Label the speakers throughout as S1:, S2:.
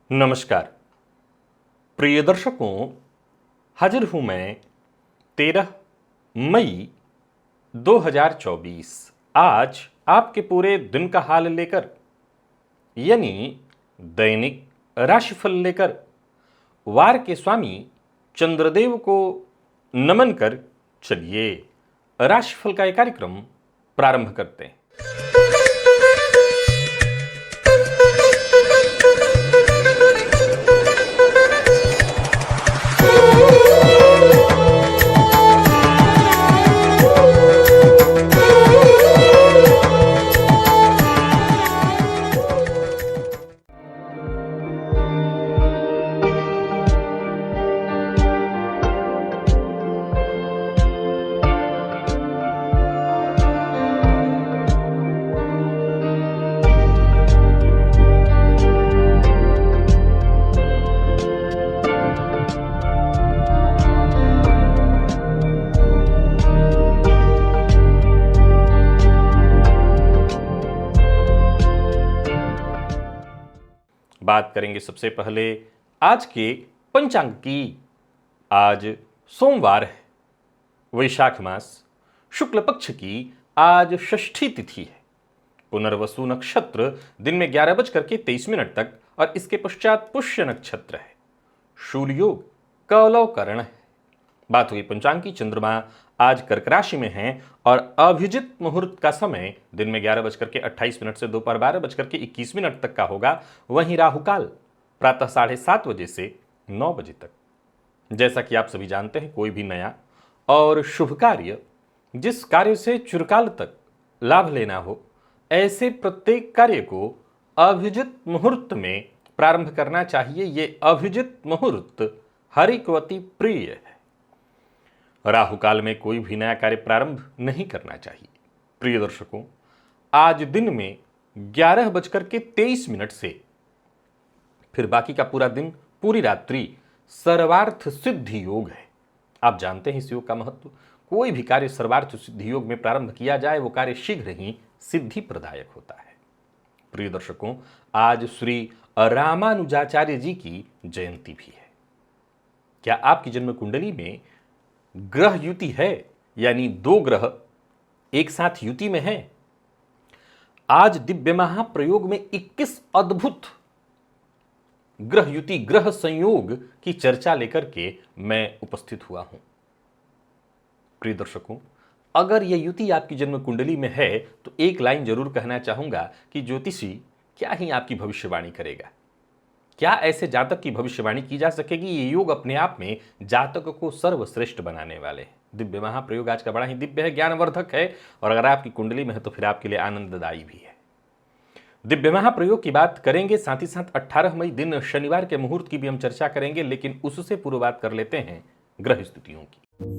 S1: नमस्कार प्रिय दर्शकों, हाजिर हूं मैं 13 मई 2024 आज आपके पूरे दिन का हाल लेकर, यानी दैनिक राशिफल लेकर वार के स्वामी चंद्रदेव को नमन कर चलिए राशिफल का यह कार्यक्रम प्रारंभ करते हैं। बात करेंगे सबसे पहले आज के पंचांग की। आज सोमवार है, वैशाख मास शुक्ल पक्ष की आज षष्ठी तिथि है। पुनर्वसु नक्षत्र दिन में 11:23 तक और इसके पश्चात पुष्य नक्षत्र है। शूल योग कौलव करण है। बात हुई पंचांग की। चंद्रमा आज कर्क राशि में है और अभिजित मुहूर्त का समय दिन में 11:28 से दोपहर 12:21 तक का होगा। वहीं राहुकाल प्रातः 7:30 बजे से 9 बजे तक। जैसा कि आप सभी जानते हैं, कोई भी नया और शुभ कार्य, जिस कार्य से चिरकाल तक लाभ लेना हो, ऐसे प्रत्येक कार्य को अभिजित मुहूर्त में प्रारंभ करना चाहिए। ये अभिजित मुहूर्त हरिकवती प्रिय है। राहुकाल में कोई भी नया कार्य प्रारंभ नहीं करना चाहिए। प्रिय दर्शकों, आज दिन में 11:23 से फिर बाकी का पूरा दिन, पूरी रात्रि सर्वार्थ सिद्धि योग है। आप जानते हैं इस योग का महत्व। कोई भी कार्य सर्वार्थ सिद्धि योग में प्रारंभ किया जाए, वो कार्य शीघ्र ही सिद्धि प्रदायक होता है। प्रिय दर्शकों, आज श्री रामानुजाचार्य जी की जयंती भी है। क्या आपकी जन्म कुंडली में ग्रह युति है, यानी 2 ग्रह एक साथ युति में है? आज दिव्य महाप्रयोग में 21 अद्भुत ग्रह युति, ग्रह संयोग की चर्चा लेकर के मैं उपस्थित हुआ हूं। प्रिय दर्शकों, अगर यह युति आपकी जन्म कुंडली में है तो एक लाइन जरूर कहना चाहूंगा कि ज्योतिषी क्या ही आपकी भविष्यवाणी करेगा। क्या ऐसे जातक की भविष्यवाणी की जा सकेगी? ये योग अपने आप में जातक को सर्वश्रेष्ठ बनाने वाले हैं। दिव्य महाप्रयोग आज का बड़ा ही दिव्य है, ज्ञानवर्धक है, और अगर आपकी कुंडली में है तो फिर आपके लिए आनंददायी भी है। दिव्य महाप्रयोग की बात करेंगे, साथ ही साथ 18 मई दिन शनिवार के मुहूर्त की भी हम चर्चा करेंगे, लेकिन उससे पूर्व बात कर लेते हैं ग्रह स्थितियों की।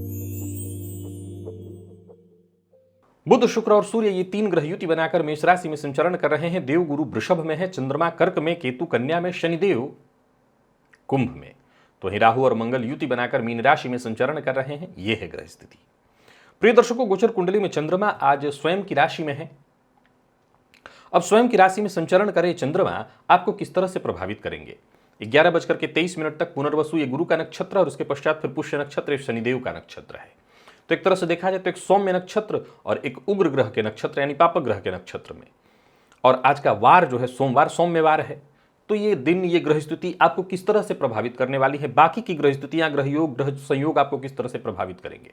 S1: बुध, शुक्र और सूर्य ये 3 ग्रह युति बनाकर मेष राशि में संचरण कर रहे हैं। देव गुरु वृषभ में है, चंद्रमा कर्क में, केतु कन्या में, शनिदेव कुंभ में। तो वहीं राहु और मंगल युति बनाकर मीन राशि में संचरण कर रहे हैं। यह है ग्रह स्थिति। प्रिय दर्शकों, गोचर कुंडली में चंद्रमा आज स्वयं की राशि में है। अब स्वयं की राशि में संचरण करे चंद्रमा आपको किस तरह से प्रभावित करेंगे? 11:23 तक पुनर्वसु ये गुरु का नक्षत्र और उसके पश्चात फिर पुष्य नक्षत्र शनिदेव का नक्षत्र है। तो एक तरह से देखा जाए तो एक सौम्य नक्षत्र और एक उग्र ग्रह के नक्षत्र यानी पापक ग्रह के नक्षत्र में। और आज का वार जो है सोमवार, सौम्यवार है। तो ये दिन, ये ग्रह स्थिति आपको किस तरह से प्रभावित करने वाली है? बाकी की ग्रह स्थितियां, ग्रह योग, ग्रह संयोग आपको किस तरह से प्रभावित करेंगे?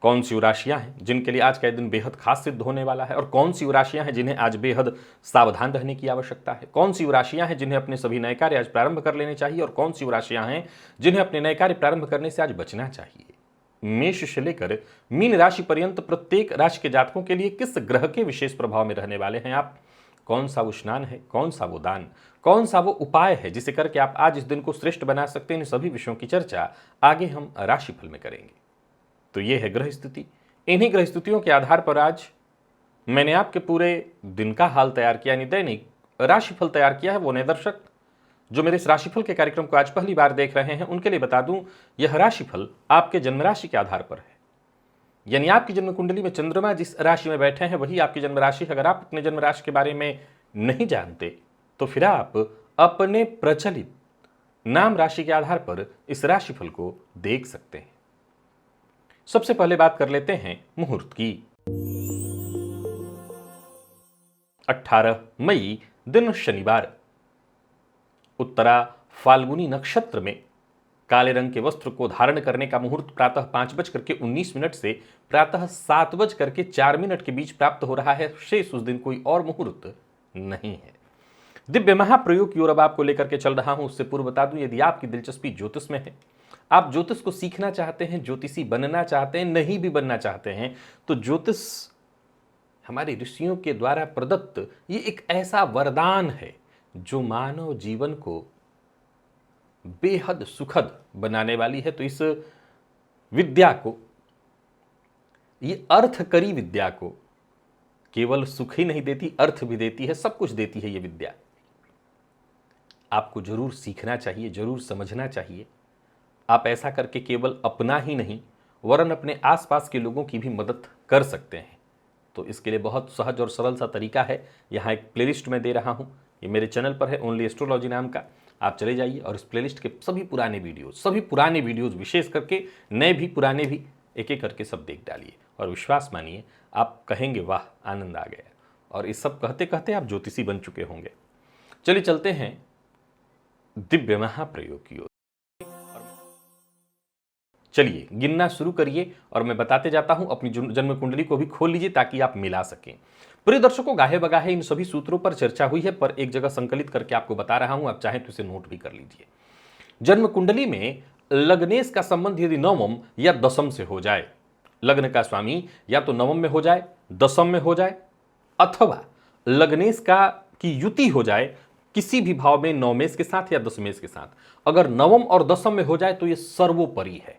S1: कौन सी राशियां हैं जिनके लिए आज का दिन बेहद खास सिद्ध होने वाला है, और कौन सी राशियां हैं जिन्हें आज बेहद सावधान रहने की आवश्यकता है? कौन सी राशियां हैं जिन्हें अपने सभी नए कार्य आज प्रारंभ कर लेने चाहिए, और कौन सी राशियां हैं जिन्हें अपने नए कार्य प्रारंभ करने से आज बचना चाहिए? मेष से लेकर मीन राशि पर्यंत प्रत्येक राशि के जातकों के लिए किस ग्रह के विशेष प्रभाव में रहने वाले हैं आप? कौन सा वो स्नान है, कौन सा वो दान, कौन सा वो उपाय है जिसे करके आप आज इस दिन को श्रेष्ठ बना सकते हैं? इन सभी विषयों की चर्चा आगे हम राशिफल में करेंगे। तो ये है ग्रह स्थिति। इन्हीं ग्रह स्थितियों के आधार पर आज मैंने आपके पूरे दिन का हाल तैयार किया, यानी दैनिक राशिफल तैयार किया है। वो नए दर्शक जो मेरे इस राशिफल के कार्यक्रम को आज पहली बार देख रहे हैं, उनके लिए बता दूं, यह राशिफल आपके जन्म राशि के आधार पर है। यानी आपकी जन्म कुंडली में चंद्रमा जिस राशि में बैठे हैं वही आपकी जन्म राशि है। अगर आप अपने जन्म राशि के बारे में नहीं जानते तो फिर आप अपने प्रचलित नाम राशि के आधार पर इस राशिफल को देख सकते हैं। सबसे पहले बात कर लेते हैं मुहूर्त की। 18 मई दिन शनिवार, उत्तरा फाल्गुनी नक्षत्र में काले रंग के वस्त्र को धारण करने का मुहूर्त प्रातः 5:19 से प्रातः 7:04 के बीच प्राप्त हो रहा है। शेष उस दिन कोई और मुहूर्त नहीं है। दिव्य महाप्रयोग की ओर अब आपको लेकर के चल रहा हूं। उससे पूर्व बता दूं, यदि आपकी दिलचस्पी ज्योतिष में है, आप ज्योतिष को सीखना चाहते हैं, ज्योतिषी बनना चाहते हैं, नहीं भी बनना चाहते हैं, तो ज्योतिष हमारे ऋषियों के द्वारा प्रदत्त ये एक ऐसा वरदान है जो मानव जीवन को बेहद सुखद बनाने वाली है। तो इस विद्या को, ये अर्थकरी विद्या को केवल सुख ही नहीं देती, अर्थ भी देती है, सब कुछ देती है ये विद्या। आपको जरूर सीखना चाहिए, जरूर समझना चाहिए। आप ऐसा करके केवल अपना ही नहीं वरन अपने आसपास के लोगों की भी मदद कर सकते हैं। तो इसके लिए बहुत सहज और सरल सा तरीका है। यहाँ एक प्लेलिस्ट में दे रहा हूँ, ये मेरे चैनल पर है, ओनली एस्ट्रोलॉजी नाम का। आप चले जाइए और इस प्लेलिस्ट के सभी पुराने वीडियोस विशेष करके नए भी पुराने भी एक एक करके सब देख डालिए और विश्वास मानिए, आप कहेंगे वाह आनंद आ गया। और इस सब कहते कहते आप ज्योतिषी बन चुके होंगे। चलिए चलते हैं दिव्य महाप्रयोग की ओर। चलिए गिनना शुरू करिए और मैं बताते जाता हूं। अपनी जन्म कुंडली को भी खोल लीजिए ताकि आप मिला सकें। प्रिय दर्शकों, गाहे बगाहे इन सभी सूत्रों पर चर्चा हुई है, पर एक जगह संकलित करके आपको बता रहा हूं। आप चाहें तो इसे नोट भी कर लीजिए। जन्म कुंडली में लग्नेश का संबंध यदि नवम या दशम से हो जाए, लग्न का स्वामी या तो नवम में हो जाए, दशम में हो जाए, अथवा लग्नेश का की युति हो जाए किसी भी भाव में नवमेश के साथ या दशमेश के साथ, अगर नवम और दशम में हो जाए तो यह सर्वोपरि है।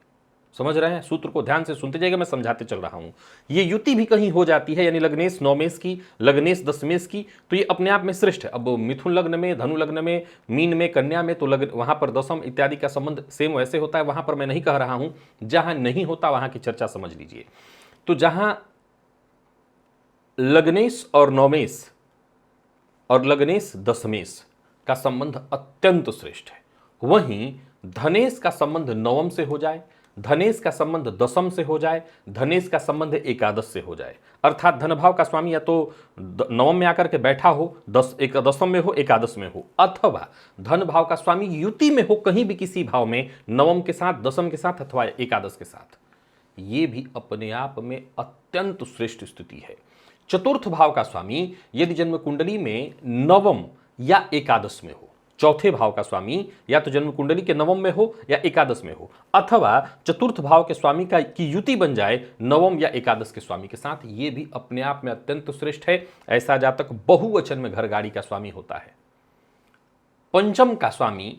S1: समझ रहे हैं? सूत्र को ध्यान से सुनते जाइएगा, मैं समझाते चल रहा हूं। ये युति भी कहीं हो जाती है, यानी लग्नेश नौमेश की, लग्नेश दशमेश की, तो ये अपने आप में श्रेष्ठ है। अब मिथुन लग्न में, धनु लग्न में, मीन में, कन्या में, तो वहां पर दशम इत्यादि का संबंध सेम वैसे होता है। वहां पर मैं नहीं कह रहा हूं, जहां नहीं होता वहां की चर्चा समझ लीजिए। तो जहां लग्नेश और नौमेश और लग्नेश दशमेश का संबंध अत्यंत श्रेष्ठ है, वहीं धनेश का संबंध नवम से हो जाए, धनेश का संबंध दशम से हो जाए, धनेश का संबंध एकादश से हो जाए, अर्थात धन भाव का स्वामी या तो नवम में आकर के बैठा हो, दशम में हो, एकादश में हो, अथवा धन भाव का स्वामी युति में हो, कहीं भी किसी भाव में, नवम के साथ, दशम के साथ अथवा एकादश के साथ, ये भी अपने आप में अत्यंत श्रेष्ठ स्थिति है। चतुर्थ भाव का स्वामी यदि जन्म कुंडली में नवम या एकादश में हो, चौथे भाव का स्वामी या तो जन्म कुंडली के नवम में हो या एकादश में हो, अथवा चतुर्थ भाव के स्वामी की युति बन जाए नवम या एकादश के स्वामी के साथ, ये भी अपने आप में अत्यंत श्रेष्ठ है। ऐसा जातक बहुवचन में घर गाड़ी का स्वामी होता है। पंचम का स्वामी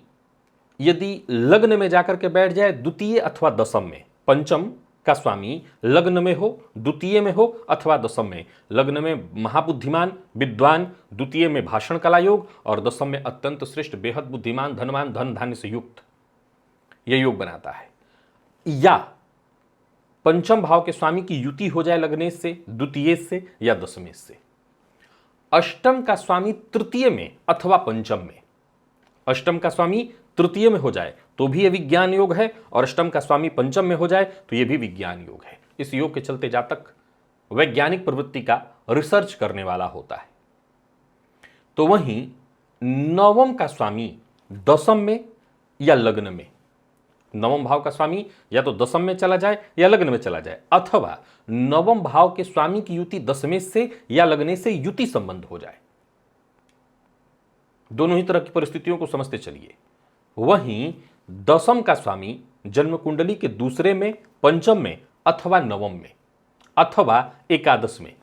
S1: यदि लग्न में जाकर के बैठ जाए द्वितीय अथवा दशम में, पंचम का स्वामी लग्न में हो, द्वितीय में हो अथवा दशम में, लग्न में महाबुद्धिमान विद्वान, द्वितीय में भाषण कला योग और दशम में अत्यंत श्रेष्ठ बेहद बुद्धिमान धनवान धन धान्य से युक्त, यह योग बनाता है। या पंचम भाव के स्वामी की युति हो जाए लग्नेश से, द्वितीय से या दशमेश से। अष्टम का स्वामी तृतीय में अथवा पंचम में, अष्टम का स्वामी तृतीय में हो जाए तो भी यह विज्ञान योग है, और अष्टम का स्वामी पंचम में हो जाए तो यह भी विज्ञान योग है। इस योग के चलते जातक वैज्ञानिक प्रवृत्ति का रिसर्च करने वाला होता है। तो वहीं नवम का स्वामी दशम में या लग्न में, नवम भाव का स्वामी या तो दशम में चला जाए या लग्न में चला जाए, अथवा नवम भाव के स्वामी की युति दशमेश से या लग्ने से युति संबंध हो जाए। दोनों ही तरह की परिस्थितियों को समझते चलिए। वहीं दशम का स्वामी जन्म कुंडली के दूसरे में, पंचम में अथवा नवम में अथवा एकादश में,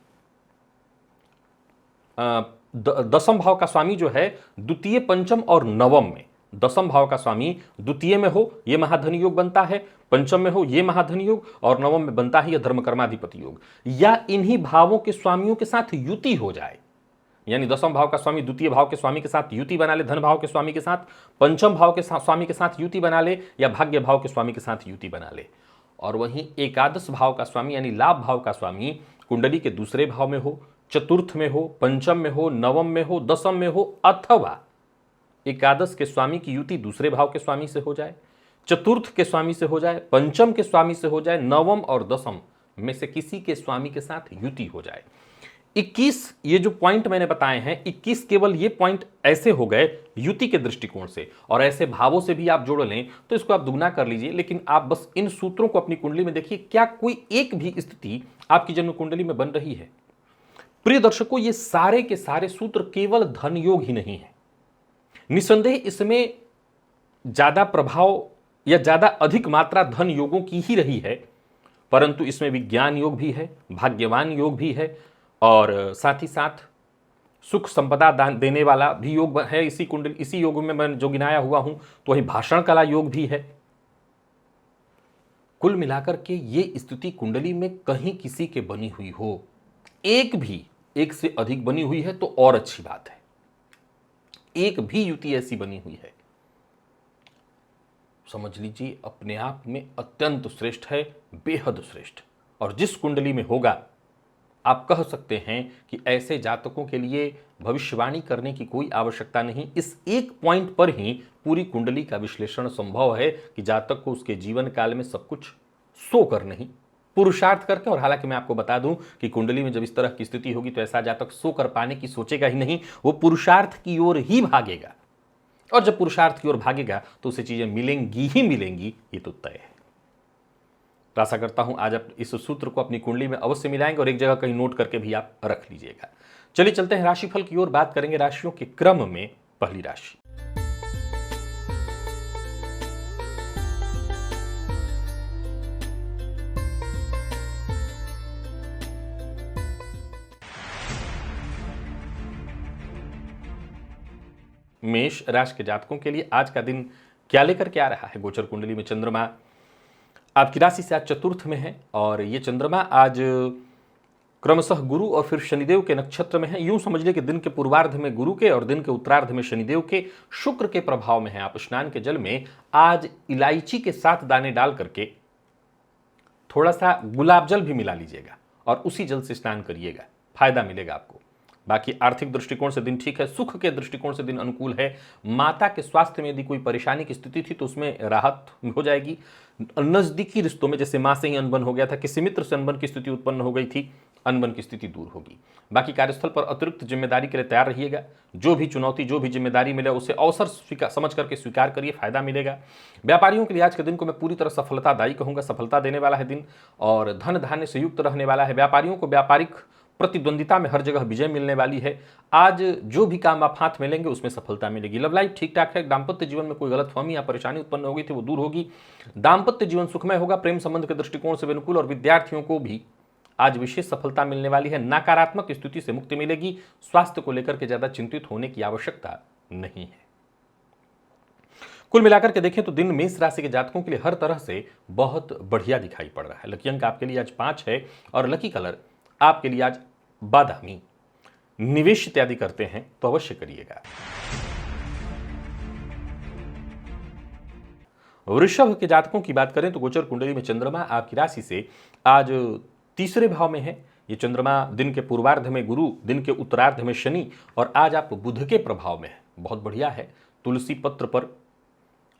S1: दशम भाव का स्वामी जो है द्वितीय, पंचम और नवम में, दशम भाव का स्वामी द्वितीय में हो यह महाधनी योग बनता है, पंचम में हो यह महाधनी योग और नवम में बनता है यह धर्म कर्माधिपति योग, या इन्हीं भावों के स्वामियों के साथ युति हो जाए, यानी दशम भाव का स्वामी द्वितीय भाव के स्वामी के साथ युति बना ले, धन भाव के स्वामी के साथ, पंचम भाव के स्वामी के साथ युति बना ले, या भाग्य भाव के स्वामी के साथ युति बना ले। और वहीं एकादश भाव का स्वामी यानी लाभ भाव का स्वामी कुंडली के दूसरे भाव में हो, चतुर्थ में हो, पंचम में हो, नवम में हो, दशम में हो अथवा एकादश के स्वामी की युति दूसरे भाव के स्वामी से हो जाए, चतुर्थ के स्वामी से हो जाए, पंचम के स्वामी से हो जाए, नवम और दसम में से किसी के स्वामी के साथ युति हो जाए। 21 ये जो पॉइंट मैंने बताए हैं, 21 केवल ये पॉइंट ऐसे हो गए युति के दृष्टिकोण से, और ऐसे भावों से भी आप जोड़ लें तो इसको आप दुगना कर लीजिए। लेकिन आप बस इन सूत्रों को अपनी कुंडली में देखिए, क्या कोई एक भी स्थिति आपकी जन्म कुंडली में बन रही है? प्रिय दर्शकों, ये सारे के सारे सूत्र केवल धन योग ही नहीं है। निसंदेह इसमें ज्यादा प्रभाव या ज्यादा अधिक मात्रा धन योगों की ही रही है, परंतु इसमें विज्ञान योग भी है, भाग्यवान योग भी है, और साथ ही साथ सुख संपदा दान देने वाला भी योग है। इसी कुंडली, इसी योग में मैं जो गिनाया हुआ हूं, तो वही भाषण कला योग भी है। कुल मिलाकर के ये स्थिति कुंडली में कहीं किसी के बनी हुई हो, एक भी एक से अधिक बनी हुई है तो और अच्छी बात है। एक भी युति ऐसी बनी हुई है, समझ लीजिए अपने आप में अत्यंत श्रेष्ठ है, बेहद श्रेष्ठ। और जिस कुंडली में होगा, आप कह सकते हैं कि ऐसे जातकों के लिए भविष्यवाणी करने की कोई आवश्यकता नहीं। इस एक पॉइंट पर ही पूरी कुंडली का विश्लेषण संभव है कि जातक को उसके जीवन काल में सब कुछ सो कर नहीं, पुरुषार्थ करके। और हालांकि मैं आपको बता दूं कि कुंडली में जब इस तरह की स्थिति होगी तो ऐसा जातक सो कर पाने की सोचेगा ही नहीं, वो पुरुषार्थ की ओर ही भागेगा। और जब पुरुषार्थ की ओर भागेगा तो उसे चीजें मिलेंगी ही मिलेंगी, ये तो तय है। तो आशा करता हूं आज आप इस सूत्र को अपनी कुंडली में अवश्य मिलाएंगे और एक जगह कहीं नोट करके भी आप रख लीजिएगा। चलिए चलते हैं राशिफल की ओर, बात करेंगे राशियों के क्रम में। पहली राशि मेष राशि के जातकों के लिए आज का दिन क्या लेकर के आ रहा है? गोचर कुंडली में चंद्रमा आपकी राशि से आज चतुर्थ में है, और ये चंद्रमा आज क्रमशः गुरु और फिर शनिदेव के नक्षत्र में है। यूं समझ ले कि दिन के पूर्वार्ध में गुरु के और दिन के उत्तरार्ध में शनिदेव के, शुक्र के प्रभाव में है। आप स्नान के जल में आज इलायची के 7 दाने डाल करके थोड़ा सा गुलाब जल भी मिला लीजिएगा और उसी जल से स्नान करिएगा, फायदा मिलेगा आपको। बाकी आर्थिक दृष्टिकोण से दिन ठीक है, सुख के दृष्टिकोण से दिन अनुकूल है। माता के स्वास्थ्य में यदि कोई परेशानी की स्थिति थी तो उसमें राहत हो जाएगी। नजदीकी रिश्तों में जैसे मां से ही अनबन हो गया था, किसी मित्र से अनबन की स्थिति उत्पन्न हो गई थी, अनबन की स्थिति दूर होगी। बाकी कार्यस्थल पर अतिरिक्त जिम्मेदारी के लिए तैयार रहिएगा। जो भी चुनौती, जो भी जिम्मेदारी मिले उसे अवसर समझ करके स्वीकार करिए, फायदा मिलेगा। व्यापारियों के लिए आज के दिन को मैं पूरी तरह सफलतादायी कहूंगा, सफलता देने वाला है दिन और धन धान्य से युक्त रहने वाला है। व्यापारियों को व्यापारिक प्रतिद्वंदिता में हर जगह विजय मिलने वाली है। आज जो भी काम आप हाथ में लेंगे उसमें सफलता मिलेगी। लव लाइफ ठीक ठाक है। दाम्पत्य जीवन में कोई गलतफहमी या परेशानी उत्पन्न हो गई थी वो दूर होगी। दाम्पत्य जीवन सुखमय होगा। प्रेम संबंध के दृष्टिकोण से अनुकूल, और विद्यार्थियों को भी आज विशेष सफलता मिलने वाली है। नकारात्मक स्थिति से मुक्ति मिलेगी। स्वास्थ्य को लेकर के ज्यादा चिंतित होने की आवश्यकता नहीं है। कुल मिलाकर के देखें तो दिन मेष राशि के जातकों के लिए हर तरह से बहुत बढ़िया दिखाई पड़ रहा है। लकी अंक आपके लिए आज 5 है और लकी कलर आपके लिए आज बादामी। निवेश इत्यादि करते हैं तो अवश्य करिएगा। वृषभ के जातकों की बात करें तो गोचर कुंडली में चंद्रमा आपकी राशि से आज तीसरे भाव में है। ये चंद्रमा दिन के पूर्वार्ध में गुरु, दिन के उत्तरार्ध में शनि, और आज आप बुध के प्रभाव में है। बहुत बढ़िया है। तुलसी पत्र पर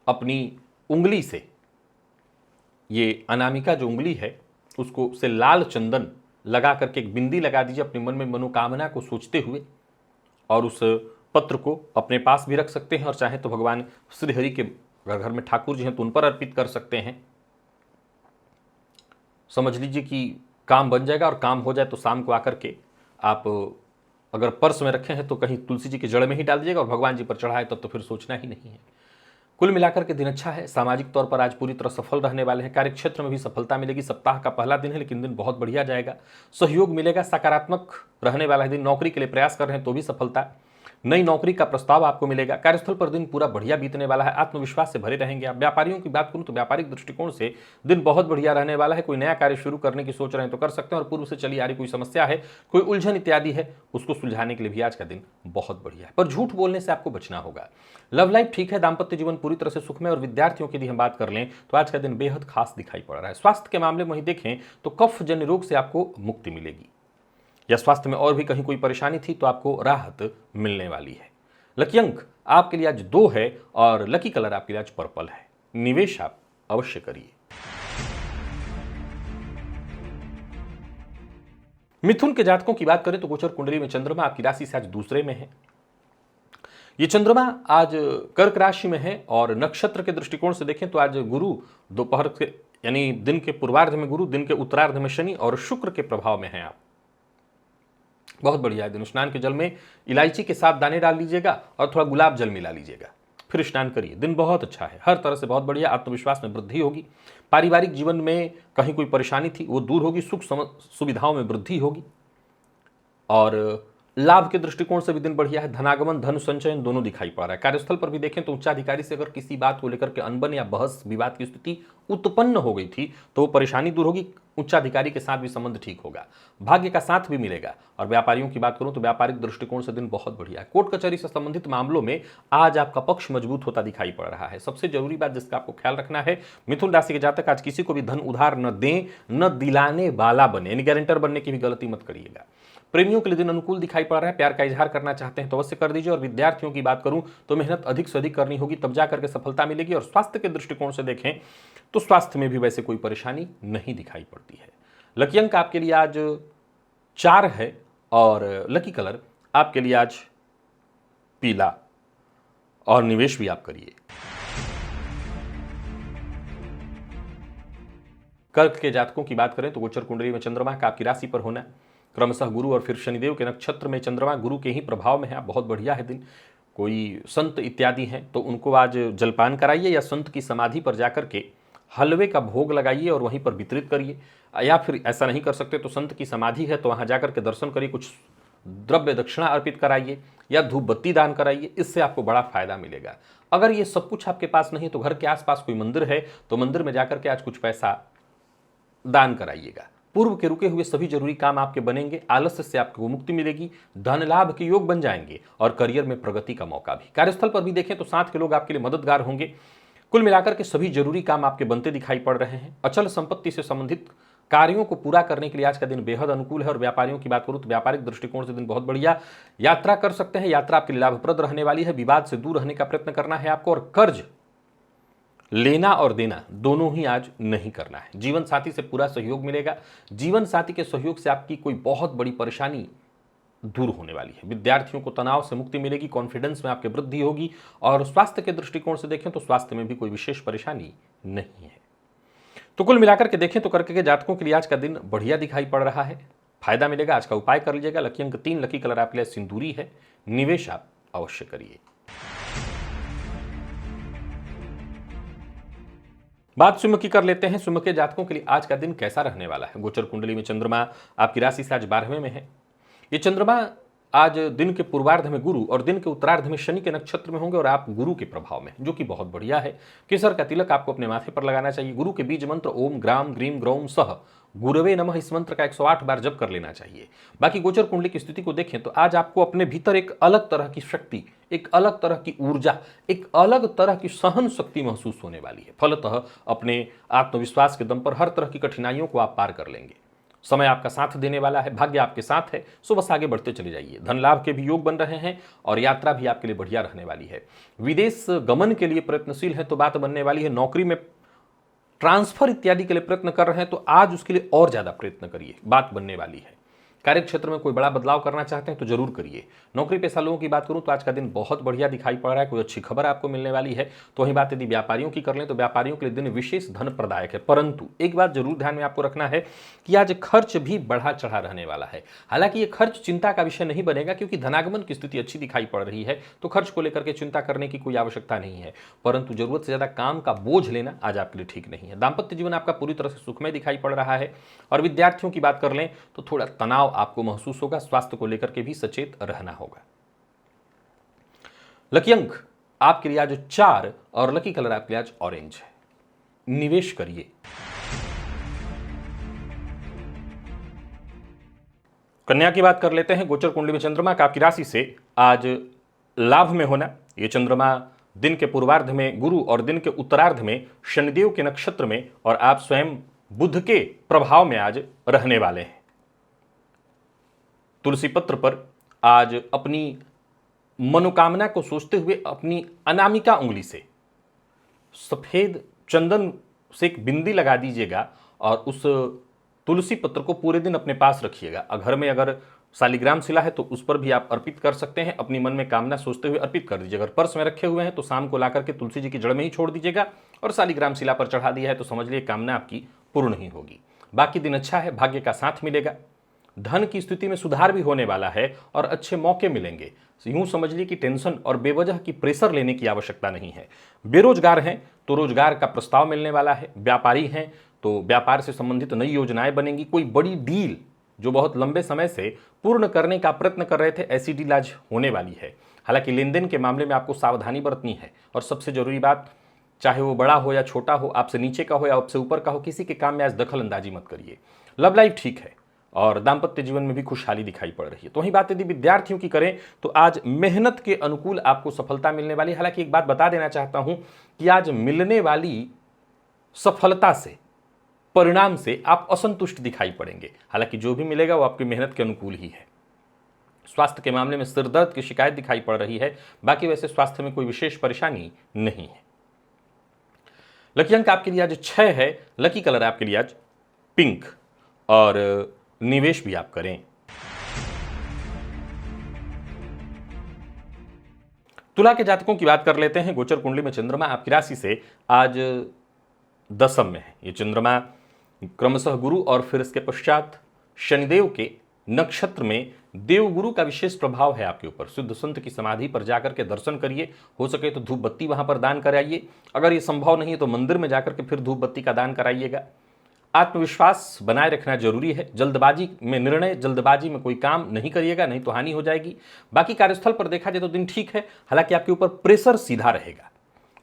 S1: अपनी उंगली से, ये अनामिका जो उंगली है उसको से लाल चंदन लगा करके एक बिंदी लगा दीजिए अपने मन में मनोकामना को सोचते हुए, और उस पत्र को अपने पास भी रख सकते हैं और चाहे तो भगवान श्री हरि के घर में ठाकुर जी हैं तो उन पर अर्पित कर सकते हैं। समझ लीजिए कि काम बन जाएगा, और काम हो जाए तो शाम को आकर के आप अगर पर्स में रखे हैं तो कहीं तुलसी जी के जड़ में ही डाल दीजिएगा, और भगवान जी पर चढ़ाए तब तो फिर सोचना ही नहीं है। कुल मिलाकर के दिन अच्छा है। सामाजिक तौर पर आज पूरी तरह सफल रहने वाले हैं। कार्यक्षेत्र में भी सफलता मिलेगी। सप्ताह का पहला दिन है लेकिन दिन बहुत बढ़िया जाएगा। सहयोग मिलेगा। सकारात्मक रहने वाला है दिन। नौकरी के लिए प्रयास कर रहे हैं तो भी सफलता। नई नौकरी का प्रस्ताव आपको मिलेगा। कार्यस्थल पर दिन पूरा बढ़िया बीतने वाला है। आत्मविश्वास से भरे रहेंगे आप। व्यापारियों की बात करूं तो व्यापारिक दृष्टिकोण से दिन बहुत बढ़िया रहने वाला है। कोई नया कार्य शुरू करने की सोच रहे हैं तो कर सकते हैं, और पूर्व से चली आ रही कोई समस्या है, कोई उलझन इत्यादि है, उसको सुलझाने के लिए भी आज का दिन बहुत बढ़िया है। पर झूठ बोलने से आपको बचना होगा। लव लाइफ ठीक है। दाम्पत्य जीवन पूरी तरह से सुखमय, और विद्यार्थियों की यदि हम बात कर लें तो आज का दिन बेहद खास दिखाई पड़ रहा है। स्वास्थ्य के मामले में वहीं देखें तो कफ जन्य रोग से आपको मुक्ति मिलेगी, या स्वास्थ्य में और भी कहीं कोई परेशानी थी तो आपको राहत मिलने वाली है। लकी अंक आपके लिए आज 2 है और लकी कलर आपके लिए आज पर्पल है। निवेश आप अवश्य करिए। मिथुन के जातकों की बात करें तो गोचर कुंडली में चंद्रमा आपकी राशि से आज दूसरे में है। ये चंद्रमा आज कर्क राशि में है और नक्षत्र के दृष्टिकोण से देखें तो आज गुरु दोपहर के यानी दिन के पूर्वार्ध में गुरु, दिन के उत्तरार्ध में शनि और शुक्र के प्रभाव में हैं आप। बहुत बढ़िया है दिन। स्नान के जल में इलायची के साथ दाने डाल लीजिएगा और थोड़ा गुलाब जल मिला लीजिएगा, फिर स्नान करिए। दिन बहुत अच्छा है, हर तरह से बहुत बढ़िया। आत्मविश्वास में वृद्धि होगी। पारिवारिक जीवन में कहीं कोई परेशानी थी वो दूर होगी। सुख सुविधाओं में वृद्धि होगी और लाभ के दृष्टिकोण से भी दिन बढ़िया है। धनागमन, धन संचयन दोनों दिखाई पड़ रहा है। कार्यस्थल पर भी देखें तो उच्चाधिकारी से अगर किसी बात को लेकर के अनबन या बहस विवाद की स्थिति उत्पन्न हो गई थी तो वो परेशानी दूर होगी। उच्चाधिकारी के साथ भी संबंध ठीक होगा। भाग्य का साथ भी मिलेगा। और व्यापारियों की बात करूं तो व्यापारिक दृष्टिकोण से दिन बहुत बढ़िया है। कोर्ट कचहरी से संबंधित मामलों में आज आपका पक्ष मजबूत होता दिखाई पड़ रहा है। सबसे जरूरी बात जिसका आपको ख्याल रखना है, मिथुन राशि के जातक आज किसी को भी धन उधार न दें, न दिलाने वाला बने, यानी गारंटर बनने की भी गलती मत करिएगा। प्रेमियों के लिए दिन अनुकूल दिखाई पड़ रहा है। प्यार का इजहार करना चाहते हैं तो अवश्य कर दीजिए। और विद्यार्थियों की बात करूं तो मेहनत अधिक से अधिक करनी होगी, तब जाकर के सफलता मिलेगी। और स्वास्थ्य के दृष्टिकोण से देखें तो स्वास्थ्य में भी वैसे कोई परेशानी नहीं दिखाई पड़ती है। लकी अंक आपके लिए आज 4 है और लकी कलर आपके लिए आज पीला और निवेश भी आप करिए। कर्क के जातकों की बात करें तो गोचर कुंडली में चंद्रमा का आपकी राशि पर होना, क्रमशः गुरु और फिर शनिदेव के नक्षत्र में चंद्रमा गुरु के ही प्रभाव में है। बहुत बढ़िया है दिन। कोई संत इत्यादि हैं तो उनको आज जलपान कराइए या संत की समाधि पर जाकर के हलवे का भोग लगाइए और वहीं पर वितरित करिए। या फिर ऐसा नहीं कर सकते तो संत की समाधि है तो वहाँ जाकर के दर्शन करिए, कुछ द्रव्य दक्षिणा अर्पित कराइए या धूप बत्ती दान कराइए। इससे आपको बड़ा फायदा मिलेगा। अगर ये सब कुछ आपके पास नहीं तो घर के आसपास कोई मंदिर है तो मंदिर में जाकर के आज कुछ पैसा दान कराइएगा। पूर्व के रुके हुए सभी जरूरी काम आपके बनेंगे। आलस्य से आपको मुक्ति मिलेगी। धन लाभ के योग बन जाएंगे और करियर में प्रगति का मौका भी। कार्यस्थल पर भी देखें तो साथ के लोग आपके लिए मददगार होंगे। कुल मिलाकर के सभी जरूरी काम आपके बनते दिखाई पड़ रहे हैं। अचल संपत्ति से संबंधित कार्यों को पूरा करने के लिए आज का दिन बेहद अनुकूल है। और व्यापारियों की बात करूं तो व्यापारिक दृष्टिकोण से दिन बहुत बढ़िया। यात्रा कर सकते हैं, यात्रा आपके लिए लाभप्रद रहने वाली है। विवाद से दूर रहने का प्रयत्न करना है आपको। और कर्ज लेना और देना दोनों ही आज नहीं करना है। जीवन साथी से पूरा सहयोग मिलेगा। जीवन साथी के सहयोग से आपकी कोई बहुत बड़ी परेशानी दूर होने वाली है। विद्यार्थियों को तनाव से मुक्ति मिलेगी। कॉन्फिडेंस में आपकी वृद्धि होगी। और स्वास्थ्य के दृष्टिकोण से देखें तो स्वास्थ्य में भी कोई विशेष परेशानी नहीं है। तो कुल मिलाकर के देखें तो कर्क के जातकों के लिए आज का दिन बढ़िया दिखाई पड़ रहा है। फायदा मिलेगा। आज का उपाय कर लीजिएगा। लकी अंक 3, लकी कलर आपके लिए सिंदूरी है। निवेश आप अवश्य करिए। बात सिंह की कर लेते हैं। सिंह के जातकों के लिए आज का दिन कैसा रहने वाला है। गोचर कुंडली में चंद्रमा आपकी राशि से आज 12वें में है। ये चंद्रमा आज दिन के पूर्वार्ध में गुरु और दिन के उत्तरार्ध में शनि के नक्षत्र में होंगे और आप गुरु के प्रभाव में, जो कि बहुत बढ़िया है। केसर का तिलक आपको अपने माथे पर लगाना चाहिए। गुरु के बीज मंत्र ओम ग्राम ग्रीम ग्रौम सह गुरवे नमः, इस मंत्र का 108 बार जप कर लेना चाहिए। बाकी गोचर कुंडली की स्थिति को देखें तो आज आपको अपने भीतर एक अलग तरह की शक्ति, एक अलग तरह की ऊर्जा, एक अलग तरह की सहन शक्ति महसूस होने वाली है। फलतः अपने आत्मविश्वास के दम पर हर तरह की कठिनाइयों को आप पार कर लेंगे। समय आपका साथ देने वाला है। भाग्य आपके साथ है। सो बस आगे बढ़ते चले जाइए। धन लाभ के भी योग बन रहे हैं और यात्रा भी आपके लिए बढ़िया रहने वाली है। विदेश गमन के लिए प्रयत्नशील है तो बात बनने वाली है। नौकरी में ट्रांसफर इत्यादि के लिए प्रयत्न कर रहे हैं तो आज उसके लिए और ज्यादा प्रयत्न करिए, बात बनने वाली है। कार्य क्षेत्र में कोई बड़ा बदलाव करना चाहते हैं तो जरूर करिए। नौकरी पेशा लोगों की बात करूं तो आज का दिन बहुत बढ़िया दिखाई पड़ रहा है। कोई अच्छी खबर आपको मिलने वाली है। तो वही बात यदि व्यापारियों की कर लें तो व्यापारियों के लिए दिन विशेष धन प्रदायक है। परंतु एक बात जरूर ध्यान में आपको रखना है कि आज खर्च भी बढ़ा चढ़ा रहने वाला है। हालांकि ये खर्च चिंता का विषय नहीं बनेगा क्योंकि धनागमन की स्थिति अच्छी दिखाई पड़ रही है, तो खर्च को लेकर के चिंता करने की कोई आवश्यकता नहीं है। परंतु जरूरत से ज्यादा काम का बोझ लेना आज आपके लिए ठीक नहीं है। दाम्पत्य जीवन आपका पूरी तरह से सुखमय दिखाई पड़ रहा है। और विद्यार्थियों की बात कर लें तो थोड़ा तनाव आपको महसूस होगा। स्वास्थ्य को लेकर के भी सचेत रहना होगा। लकी अंक आपके लिए आज 4 और लकी कलर आपके लिए आज ऑरेंज है। निवेश करिए। कन्या की बात कर लेते हैं। गोचर कुंडली में चंद्रमा का आपकी राशि से आज लाभ में होना। यह चंद्रमा दिन के पूर्वार्ध में गुरु और दिन के उत्तरार्ध में शनिदेव के नक्षत्र में और आप स्वयं बुध के प्रभाव में आज रहने वाले हैं। तुलसी पत्र पर आज अपनी मनोकामना को सोचते हुए अपनी अनामिका उंगली से सफेद चंदन से एक बिंदी लगा दीजिएगा और उस तुलसी पत्र को पूरे दिन अपने पास रखिएगा। घर में अगर शालिग्राम शिला है तो उस पर भी आप अर्पित कर सकते हैं, अपनी मन में कामना सोचते हुए अर्पित कर दीजिए। अगर पर्स में रखे हुए हैं तो शाम को ला करके तुलसी जी की जड़ में ही छोड़ दीजिएगा और शालिग्राम शिला पर चढ़ा दिया है तो समझ लीजिए कामना आपकी पूर्ण ही होगी। बाकी दिन अच्छा है, भाग्य का साथ मिलेगा, धन की स्थिति में सुधार भी होने वाला है और अच्छे मौके मिलेंगे। यूं समझ लीजिए कि टेंशन और बेवजह की प्रेशर लेने की आवश्यकता नहीं है। बेरोजगार हैं तो रोजगार का प्रस्ताव मिलने वाला है, व्यापारी हैं तो व्यापार से संबंधित नई योजनाएं बनेंगी, कोई बड़ी डील जो बहुत लंबे समय से पूर्ण करने का प्रयत्न कर रहे थे ऐसी डील आज होने वाली है। हालांकि लेन देन के मामले में आपको सावधानी बरतनी है और सबसे जरूरी बात, चाहे वो बड़ा हो या छोटा हो, आपसे नीचे का हो या आपसे ऊपर का हो, किसी के काम में आज दखल अंदाजी मत करिए। लव लाइफ ठीक है और दाम्पत्य जीवन में भी खुशहाली दिखाई पड़ रही है। तो वही बात यदि विद्यार्थियों की करें तो आज मेहनत के अनुकूल आपको सफलता मिलने वाली है। हालांकि एक बात बता देना चाहता हूं कि आज मिलने वाली सफलता से, परिणाम से आप असंतुष्ट दिखाई पड़ेंगे। हालांकि जो भी मिलेगा वो आपकी मेहनत के अनुकूल ही है। स्वास्थ्य के मामले में सिरदर्द की शिकायत दिखाई पड़ रही है, बाकी वैसे स्वास्थ्य में कोई विशेष परेशानी नहीं है। लकी अंक आपके लिए आज 6 है, लकी कलर आपके लिए आज पिंक और निवेश भी आप करें। तुला के जातकों की बात कर लेते हैं। गोचर कुंडली में चंद्रमा आपकी राशि से आज दशम में है। ये चंद्रमा क्रमशः गुरु और फिर इसके पश्चात शनिदेव के नक्षत्र में देवगुरु का विशेष प्रभाव है आपके ऊपर। सिद्ध संत की समाधि पर जाकर के दर्शन करिए, हो सके तो धूप बत्ती वहां पर दान कराइए। अगर ये संभव नहीं है तो मंदिर में जाकर के फिर धूप बत्ती का दान कराइएगा। आत्मविश्वास बनाए रखना जरूरी है। जल्दबाजी में निर्णय, जल्दबाजी में कोई काम नहीं करिएगा, नहीं तो हानि हो जाएगी। बाकी कार्यस्थल पर देखा जाए तो दिन ठीक है, हालांकि आपके ऊपर प्रेशर सीधा रहेगा,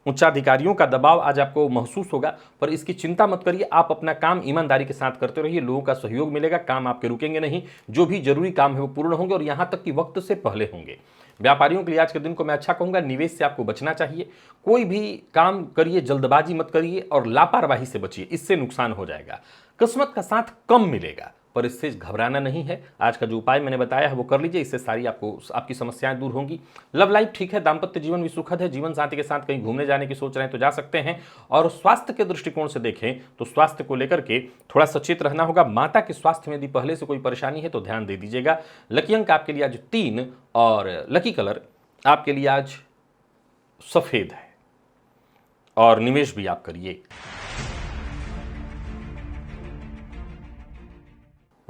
S1: उच्चाधिकारियों का दबाव आज आपको महसूस होगा, पर इसकी चिंता मत करिए। आप अपना काम ईमानदारी के साथ करते रहिए, लोगों का सहयोग मिलेगा, काम आपके रुकेंगे नहीं। जो भी जरूरी काम है वो पूर्ण होंगे और यहां तक कि वक्त से पहले होंगे। व्यापारियों के लिए आज के दिन को मैं अच्छा कहूंगा, निवेश से आपको बचना चाहिए। कोई भी काम करिए जल्दबाजी मत करिए और लापरवाही से बचिए, इससे नुकसान हो जाएगा। किस्मत का साथ कम मिलेगा पर इससे घबराना नहीं है। आज का जो उपाय मैंने बताया है वो कर लीजिए, इससे सारी आपकी समस्याएं दूर होंगी। लव लाइफ ठीक है, दाम्पत्य जीवन भी सुखद है। जीवन साथी के साथ कहीं घूमने जाने की सोच रहे हैं तो जा सकते हैं। और स्वास्थ्य के दृष्टिकोण से देखें तो स्वास्थ्य को लेकर के थोड़ा सचेत रहना होगा। माता के स्वास्थ्य में यदि पहले से कोई परेशानी है तो ध्यान दे दीजिएगा। लकी अंक आपके लिए आज 3 और लकी कलर आपके लिए आज सफेद है और निवेश भी आप करिए।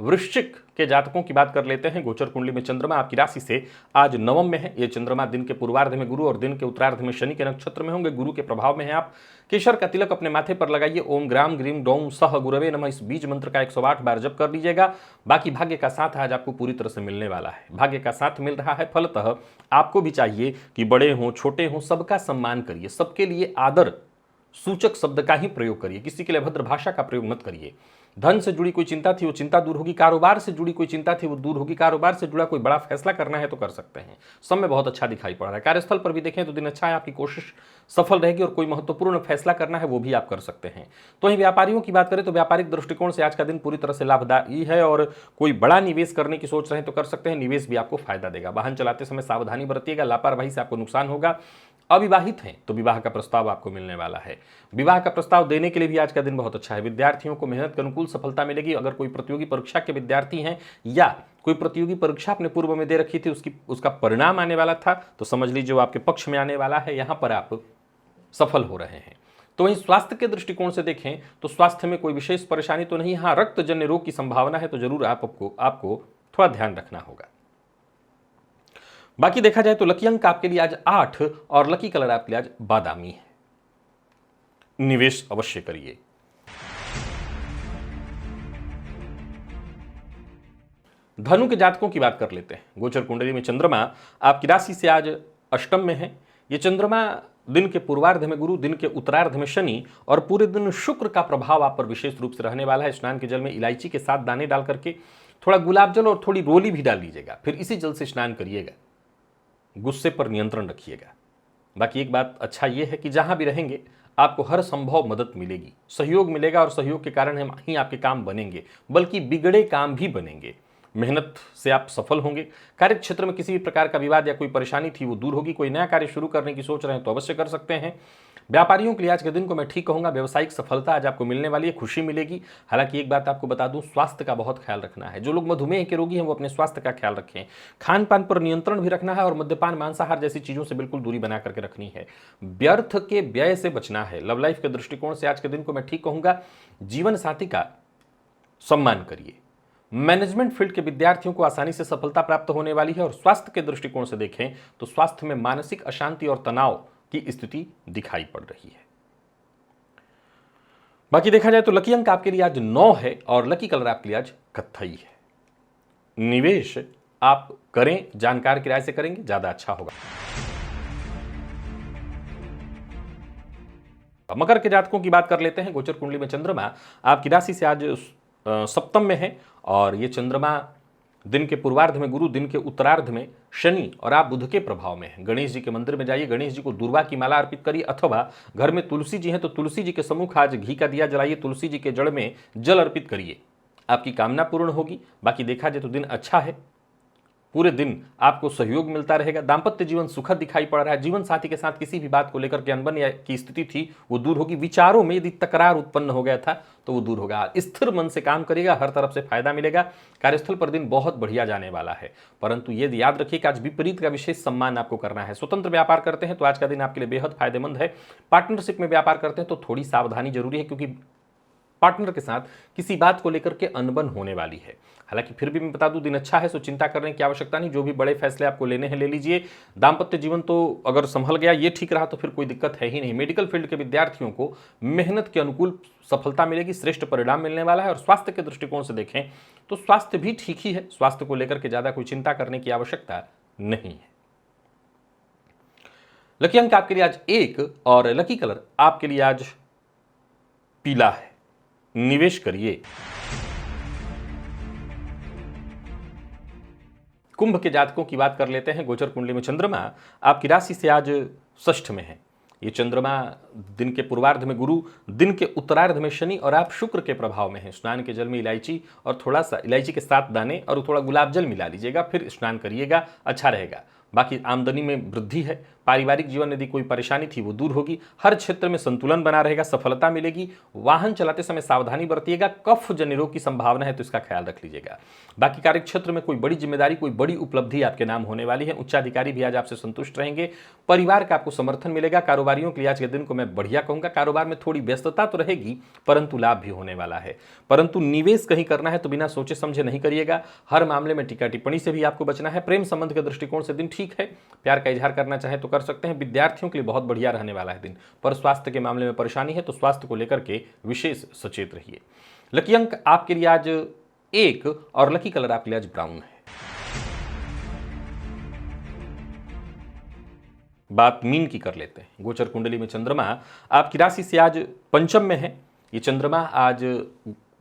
S1: वृश्चिक के जातकों की बात कर लेते हैं। गोचर कुंडली में चंद्रमा आपकी राशि से आज नवम में है। ये चंद्रमा दिन के पूर्वार्ध में गुरु और दिन के उत्तरार्ध में शनि के नक्षत्र में होंगे। गुरु के प्रभाव में है आप। केशर का तिलक अपने माथे पर लगाइए। ओम ग्राम ग्रीम डोम सह गुरवे नमः, इस बीज मंत्र का 108 बार जप कर लीजिएगा। बाकी भाग्य का साथ आज आपको पूरी तरह से मिलने वाला है। भाग्य का साथ मिल रहा है, फलतः आपको भी चाहिए कि बड़े हों छोटे हों सबका सम्मान करिए, सबके लिए आदर सूचक शब्द का ही प्रयोग करिए, किसी के लिए अभद्र भाषा का प्रयोग मत करिए। धन से जुड़ी कोई चिंता थी वो चिंता दूर होगी। कारोबार से जुड़ी कोई चिंता थी वो दूर होगी। कारोबार से जुड़ा कोई बड़ा फैसला करना है तो कर सकते हैं। समय बहुत अच्छा दिखाई पड़ रहा है। कार्यस्थल पर भी देखें तो दिन अच्छा है, आपकी कोशिश सफल रहेगी और कोई महत्वपूर्ण फैसला करना है वो भी आप कर सकते हैं। तो वहीं व्यापारियों की बात करें तो व्यापारिक दृष्टिकोण से आज का दिन पूरी तरह से लाभदायी है और कोई बड़ा निवेश करने की सोच रहे हैं तो कर सकते हैं। निवेश भी आपको फायदा देगा। वाहन चलाते समय सावधानी बरतिएगा, लापरवाही से आपको नुकसान होगा। अविवाहित हैं तो विवाह का प्रस्ताव आपको मिलने वाला है। विवाह का प्रस्ताव देने के लिए भी आज का दिन बहुत अच्छा है। विद्यार्थियों को मेहनत के अनुकूल सफलता मिलेगी। अगर कोई प्रतियोगी परीक्षा के विद्यार्थी हैं या कोई प्रतियोगी परीक्षा अपने पूर्व में दे रखी थी उसका परिणाम आने वाला था तो समझ लीजिए वो आपके पक्ष में आने वाला है, यहां पर आप सफल हो रहे हैं। तो वहीं स्वास्थ्य के दृष्टिकोण से देखें तो स्वास्थ्य में कोई विशेष परेशानी तो नहीं। हाँ, रक्तजन्य रोग की संभावना है तो जरूर आपको थोड़ा ध्यान रखना होगा। बाकी देखा जाए तो लकी अंक आपके लिए आज 8 और लकी कलर आपके लिए आज बादामी है। निवेश अवश्य करिए। धनु के जातकों की बात कर लेते हैं। गोचर कुंडली में चंद्रमा आपकी राशि से आज अष्टम में है। ये चंद्रमा दिन के पूर्वार्ध में गुरु, दिन के उत्तरार्ध में शनि और पूरे दिन शुक्र का प्रभाव आप पर विशेष रूप से रहने वाला है। स्नान के जल में इलायची के 7 दाने डाल करके थोड़ा गुलाब जल और थोड़ी रोली भी डाल लीजिएगा, फिर इसी जल से स्नान करिएगा। गुस्से पर नियंत्रण रखिएगा। बाकी एक बात अच्छा यह है कि जहां भी रहेंगे आपको हर संभव मदद मिलेगी, सहयोग मिलेगा और सहयोग के कारण हम ही आपके काम बनेंगे, बल्कि बिगड़े काम भी बनेंगे। मेहनत से आप सफल होंगे। कार्य क्षेत्र में किसी भी प्रकार का विवाद या कोई परेशानी थी वो दूर होगी। कोई नया कार्य शुरू करने की सोच रहे हैं तो अवश्य कर सकते हैं। व्यापारियों के लिए आज के दिन को मैं ठीक कहूंगा, व्यावसायिक सफलता आज आपको मिलने वाली है, खुशी मिलेगी। हालांकि एक बात आपको बता दूं, स्वास्थ्य का बहुत ख्याल रखना है। जो लोग मधुमेह के रोगी हैं वो अपने स्वास्थ्य का ख्याल रखें। खान पान पर नियंत्रण भी रखना है और मद्यपान, मांसाहार जैसी चीजों से बिल्कुल दूरी बना करके रखनी है। व्यर्थ के व्यय से बचना है। लव लाइफ के दृष्टिकोण से आज के दिन को मैं ठीक कहूंगा, जीवन साथी का सम्मान करिए। मैनेजमेंट फील्ड के विद्यार्थियों को आसानी से सफलता प्राप्त होने वाली है। और स्वास्थ्य के दृष्टिकोण से देखें तो स्वास्थ्य में मानसिक अशांति और तनाव की स्थिति दिखाई पड़ रही है। बाकी देखा जाए तो लकी अंक आपके लिए आज 9 है और लकी कलर आपके लिए आज कत्थई है। निवेश आप करें, जानकार की राय से करेंगे, ज्यादा अच्छा होगा। मकर के जातकों की बात कर लेते हैं। गोचर कुंडली में चंद्रमा आपकी राशि से आज सप्तम में है और ये चंद्रमा दिन के पूर्वार्ध में गुरु, दिन के उत्तरार्ध में शनि और आप बुध के प्रभाव में है। गणेश जी के मंदिर में जाइए, गणेश जी को दूर्वा की माला अर्पित करिए, अथवा घर में तुलसी जी हैं तो तुलसी जी के सम्मुख आज घी का दिया जलाइए, तुलसी जी के जड़ में जल अर्पित करिए, आपकी कामना पूर्ण होगी। बाकी देखा जाए तो दिन अच्छा है, पूरे दिन आपको सहयोग मिलता रहेगा। दाम्पत्य जीवन सुखद दिखाई पड़ रहा है। जीवन साथी के साथ किसी भी बात को लेकर के अनबन या की स्थिति थी वो दूर होगी। विचारों में यदि तकरार उत्पन्न हो गया था तो वो दूर होगा। स्थिर मन से काम करिएगा, हर तरफ से फायदा मिलेगा। कार्यस्थल पर दिन बहुत बढ़िया जाने वाला है, परंतु ये याद रखिए कि आज विपरीत का विशेष सम्मान आपको करना है। स्वतंत्र व्यापार करते हैं तो आज का दिन आपके लिए बेहद फायदेमंद है। पार्टनरशिप में व्यापार करते हैं तो थोड़ी सावधानी जरूरी है, क्योंकि पार्टनर के साथ किसी बात को लेकर के अनबन होने वाली है। हालांकि फिर भी मैं बता दूं, दिन अच्छा है, सो चिंता करने की आवश्यकता नहीं। जो भी बड़े फैसले आपको लेने हैं ले लीजिए। दाम्पत्य जीवन तो अगर संभल गया, ये ठीक रहा तो फिर कोई दिक्कत है ही नहीं। मेडिकल फील्ड के विद्यार्थियों को मेहनत के अनुकूल सफलता मिलेगी, श्रेष्ठ परिणाम मिलने वाला है। और स्वास्थ्य के दृष्टिकोण से देखें तो स्वास्थ्य भी ठीक ही है। स्वास्थ्य को लेकर के ज्यादा कोई चिंता करने की आवश्यकता नहीं है। लकी अंक आपके लिए आज 1 और लकी कलर आपके लिए आज पीला है। निवेश करिए। कुंभ के जातकों की बात कर लेते हैं। गोचर कुंडली में चंद्रमा आपकी राशि से आज षष्ठ में है। ये चंद्रमा दिन के पूर्वार्ध में गुरु, दिन के उत्तरार्ध में शनि और आप शुक्र के प्रभाव में है। स्नान के जल में इलायची और थोड़ा सा इलायची के 7 दाने और थोड़ा गुलाब जल मिला लीजिएगा, फिर स्नान करिएगा, अच्छा रहेगा। बाकी आमदनी में वृद्धि है। पारिवारिक जीवन यदि कोई परेशानी थी वो दूर होगी। हर क्षेत्र में संतुलन बना रहेगा, सफलता मिलेगी। वाहन चलाते समय सावधानी बरतिएगा। कफ जन्य रोग की संभावना है तो इसका ख्याल रख लीजिएगा। बाकी कार्य क्षेत्र में कोई बड़ी जिम्मेदारी, कोई बड़ी उपलब्धि आपके नाम होने वाली है। उच्चाधिकारी भी आज आपसे संतुष्ट रहेंगे। परिवार का आपको समर्थन मिलेगा। कारोबारियों के लिए आज के दिन को मैं बढ़िया कहूंगा। कारोबार में थोड़ी व्यस्तता तो रहेगी परंतु लाभ भी होने वाला है। परंतु निवेश कहीं करना है तो बिना सोचे समझे नहीं करिएगा। हर मामले में टीका टिप्पणी से भी आपको बचना है। प्रेम संबंध के दृष्टिकोण से दिन ठीक है। प्यार का इजहार करना चाहे तो कर सकते हैं। विद्यार्थियों के लिए बहुत बढ़िया रहने वाला है दिन, पर स्वास्थ्य के मामले में परेशानी है तो स्वास्थ्य को लेकर के विशेष सचेत रहिए। लकी अंक आपके लिए आज 1 और लकी कलर आपके लिए आज ब्राउन है। बात मीन की कर लेते हैं। गोचर कुंडली में चंद्रमा आपकी राशि से आज पंचम में है। ये चंद्रमा आज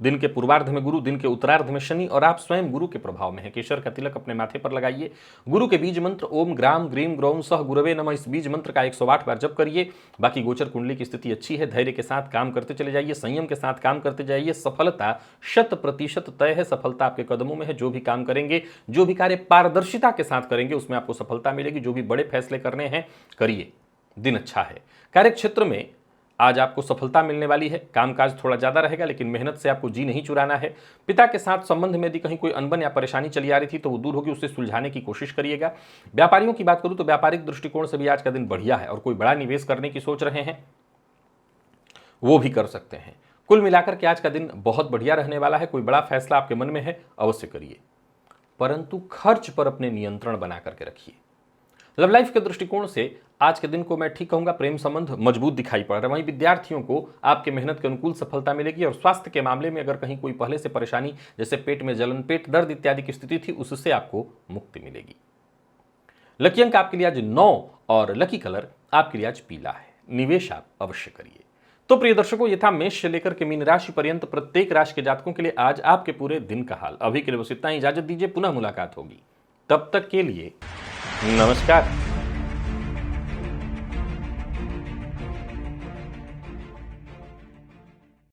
S1: दिन के पूर्वार्ध में गुरु, दिन के उत्तरार्ध में शनि और आप स्वयं गुरु के प्रभाव में है। केशर का तिलक अपने माथे पर लगाइए। गुरु के बीज मंत्र ओम ग्राम ग्रीम ग्रौम सह गुरवे नमः, इस बीज मंत्र का 108 बार जप करिए। बाकी गोचर कुंडली की स्थिति अच्छी है। धैर्य के साथ काम करते चले जाइए, संयम के साथ काम करते जाइए। सफलता 100% तय है। सफलता आपके कदमों में है। जो भी काम करेंगे, जो भी कार्य पारदर्शिता के साथ करेंगे उसमें आपको सफलता मिलेगी। जो भी बड़े फैसले करने हैं करिए, दिन अच्छा है। कार्य क्षेत्र में आज आपको सफलता मिलने वाली है। कामकाज थोड़ा ज्यादा रहेगा लेकिन मेहनत से आपको जी नहीं चुराना है। पिता के साथ संबंध में यदि कहीं कोई अनबन या परेशानी चली आ रही थी तो वो दूर होगी, उससे सुलझाने की कोशिश करिएगा। व्यापारियों की बात करूं तो व्यापारिक दृष्टिकोण से भी आज का दिन बढ़िया है और कोई बड़ा निवेश करने की सोच रहे हैं वो भी कर सकते हैं। कुल मिलाकर के आज का दिन बहुत बढ़िया रहने वाला है। कोई बड़ा फैसला आपके मन में है अवश्य करिए, परंतु खर्च पर अपने नियंत्रण बना करके रखिए। लव लाइफ के दृष्टिकोण से आज के दिन को मैं ठीक कहूंगा, प्रेम संबंध मजबूत दिखाई पड़ रहा है। वहीं विद्यार्थियों को आपके मेहनत के अनुकूल सफलता मिलेगी। और स्वास्थ्य के मामले में अगर कहीं कोई पहले से परेशानी जैसे पेट में जलन, पेट दर्द इत्यादि की स्थिति थी उससे आपको मुक्ति मिलेगी। लकी अंक आपके लिए आज 9 और लकी कलर आपके लिए आज पीला है। निवेश आप अवश्य करिए। तो प्रिय दर्शकों, ये था मेष से लेकर के मीन राशि पर्यंत प्रत्येक राशि के जातकों के लिए आज आपके पूरे दिन का हाल। अभी के लिए बस इतना ही। इजाजत दीजिए, पुनः मुलाकात होगी। तब तक के लिए नमस्कार।